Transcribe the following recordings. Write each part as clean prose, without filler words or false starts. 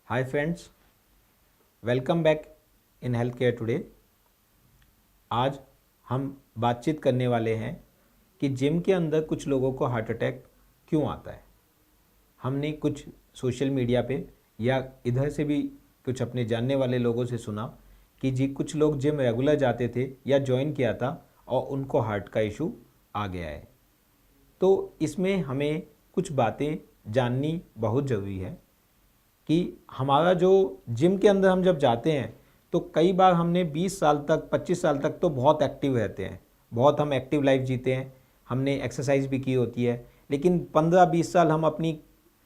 Hi friends, welcome back in health care today. आज हम बातचीत करने वाले हैं कि जिम के अंदर कुछ लोगों को हार्ट अटैक क्यों आता है। हमने कुछ सोशल मीडिया पे या इधर से भी कुछ अपने जानने वाले लोगों से सुना कि जी कुछ लोग जिम रेगुलर जाते थे या ज्वाइन किया था और उनको हार्ट का इशू आ गया है। तो इसमें हमें कुछ बातें जाननी बहुत ज़रूरी है कि हमारा जो जिम के अंदर हम जब जाते हैं तो कई बार हमने 20 साल तक 25 साल तक तो बहुत एक्टिव रहते हैं, बहुत हम एक्टिव लाइफ जीते हैं, हमने एक्सरसाइज भी की होती है। लेकिन 15-20 साल हम अपनी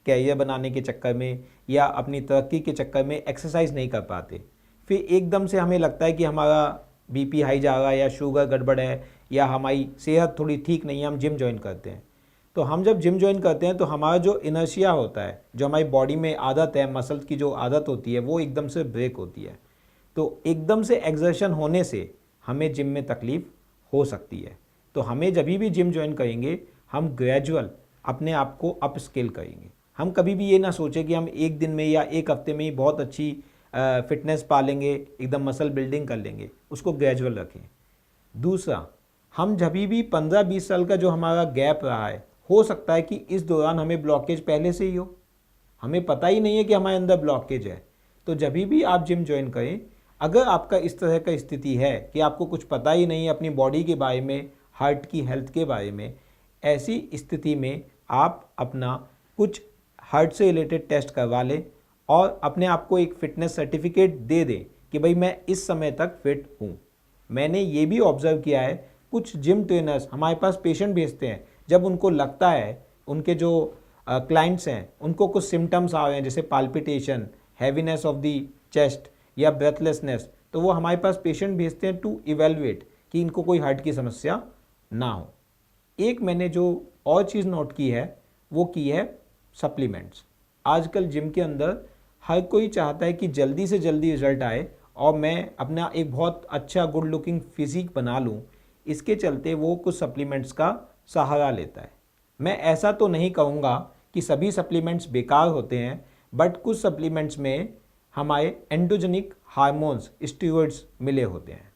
कैरियर बनाने के चक्कर में या अपनी तरक्की के चक्कर में एक्सरसाइज नहीं कर पाते। फिर एकदम से हमें लगता है कि हमारा बीपी हाई जा रहा है या शुगर गड़बड़ है या हमारी सेहत थोड़ी ठीक नहीं है, हम जिम ज्वाइन करते हैं। तो हम जब जिम ज्वाइन करते हैं तो हमारा जो इनर्शिया होता है, जो हमारी बॉडी में आदत है, मसल्स की जो आदत होती है, वो एकदम से ब्रेक होती है। तो एकदम से एक्सर्शन होने से हमें जिम में तकलीफ़ हो सकती है। तो हमें जब भी जिम ज्वाइन करेंगे हम ग्रेजुअल अपने आप को अप स्केल करेंगे। हम कभी भी ये ना सोचें कि हम एक दिन में या एक हफ्ते में ही बहुत अच्छी फिटनेस पा लेंगे, एकदम मसल बिल्डिंग कर लेंगे। उसको ग्रेजुअल रखें। दूसरा, हम जब भी 15-20 साल का जो हमारा गैप रहा है, हो सकता है कि इस दौरान हमें ब्लॉकेज पहले से ही हो, हमें पता ही नहीं है कि हमारे अंदर ब्लॉकेज है। तो जब भी आप जिम ज्वाइन करें, अगर आपका इस तरह का स्थिति है कि आपको कुछ पता ही नहीं है अपनी बॉडी के बारे में, हार्ट की हेल्थ के बारे में, ऐसी स्थिति में आप अपना कुछ हार्ट से रिलेटेड टेस्ट करवा लें और अपने आप को एक फिटनेस सर्टिफिकेट दे दें कि भाई मैं इस समय तक फिट हूँ। मैंने ये भी ऑब्ज़र्व किया है, कुछ जिम ट्रेनर्स हमारे पास पेशेंट भेजते हैं जब उनको लगता है, उनके जो क्लाइंट्स हैं उनको कुछ सिम्टम्स आ रहे हैं जैसे palpitation, heaviness of the chest या ब्रेथलेसनेस, तो वो हमारे पास पेशेंट भेजते हैं टू इवेलुएट कि इनको कोई हार्ट की समस्या ना हो। एक मैंने जो और चीज़ नोट की है वो की है सप्लीमेंट्स। आजकल जिम के अंदर हर कोई चाहता है कि जल्दी से जल्दी रिजल्ट आए और मैं अपना एक बहुत अच्छा गुड लुकिंग फिजिक बना लूँ। इसके चलते वो कुछ सप्लीमेंट्स का सहारा लेता है। मैं ऐसा तो नहीं कहूँगा कि सभी सप्लीमेंट्स बेकार होते हैं, बट कुछ सप्लीमेंट्स में हमारे एंडोजेनिक हार्मोन्स, स्टीरॉयड्स मिले होते हैं।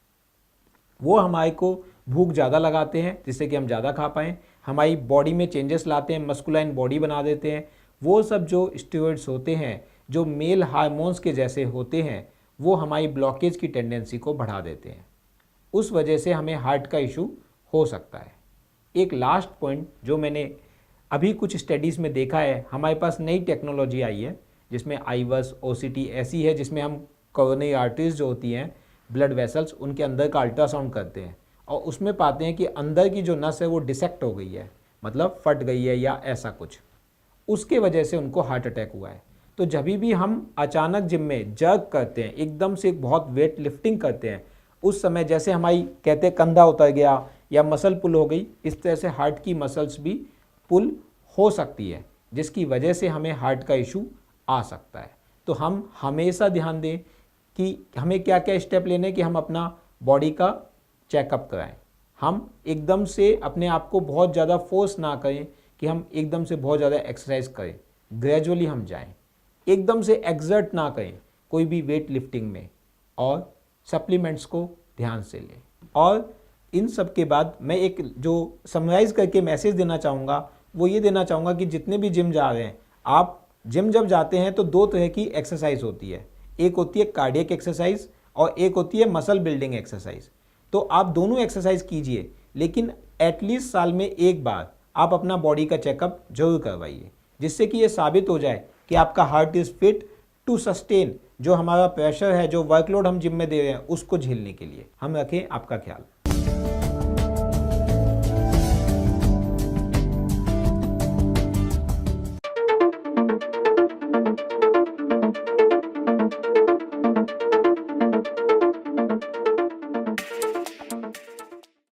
वो हमारे को भूख ज़्यादा लगाते हैं जिससे कि हम ज़्यादा खा पाएँ, हमारी बॉडी में चेंजेस लाते हैं, मस्कुलाइन बॉडी बना देते हैं। वो सब जो स्टीरॉयड्स होते हैं, जो मेल हार्मोन्स के जैसे होते हैं, वो हमारी ब्लॉकेज की टेंडेंसी को बढ़ा देते हैं। उस वजह से हमें हार्ट का इशू हो सकता है। एक लास्ट पॉइंट जो मैंने अभी कुछ स्टडीज़ में देखा है, हमारे पास नई टेक्नोलॉजी आई है जिसमें आईवस ओसीटी ऐसी है जिसमें हम कोरोनरी आर्टरीज जो होती हैं, ब्लड वेसल्स, उनके अंदर का अल्ट्रासाउंड करते हैं और उसमें पाते हैं कि अंदर की जो नस है वो डिसेक्ट हो गई है, मतलब फट गई है या ऐसा कुछ। उसके वजह से उनको हार्ट अटैक हुआ है। तो जब भी हम अचानक जिम में जर्क करते हैं, एकदम से बहुत वेट लिफ्टिंग करते हैं, उस समय जैसे हमारी कहते हैं कंधा उतर गया या मसल पुल हो गई, इस तरह से हार्ट की मसल्स भी पुल हो सकती है, जिसकी वजह से हमें हार्ट का इशू आ सकता है। तो हम हमेशा ध्यान दें कि हमें क्या क्या स्टेप लेने कि हम अपना बॉडी का चेकअप कराएं। हम एकदम से अपने आप को बहुत ज़्यादा फोर्स ना करें कि हम एकदम से बहुत ज़्यादा एक्सरसाइज करें, ग्रेजुअली हम जाएं। एकदम से एक्सर्ट ना करें कोई भी वेट लिफ्टिंग में, और सप्लीमेंट्स को ध्यान से लें। और इन सब के बाद मैं एक जो समराइज़ करके मैसेज देना चाहूँगा वो ये देना चाहूँगा कि जितने भी जिम जा रहे हैं, आप जिम जब जाते हैं तो दो तरह की एक्सरसाइज होती है। एक होती है कार्डियक एक्सरसाइज और एक होती है मसल बिल्डिंग एक्सरसाइज। तो आप दोनों एक्सरसाइज कीजिए, लेकिन एटलीस्ट साल में एक बार आप अपना बॉडी का चेकअप जरूर करवाइए, जिससे कि ये साबित हो जाए कि आपका heart is fit to sustain जो हमारा प्रेशर है, जो वर्कलोड हम जिम में दे रहे हैं, उसको झेलने के लिए। हम रखें आपका ख्याल।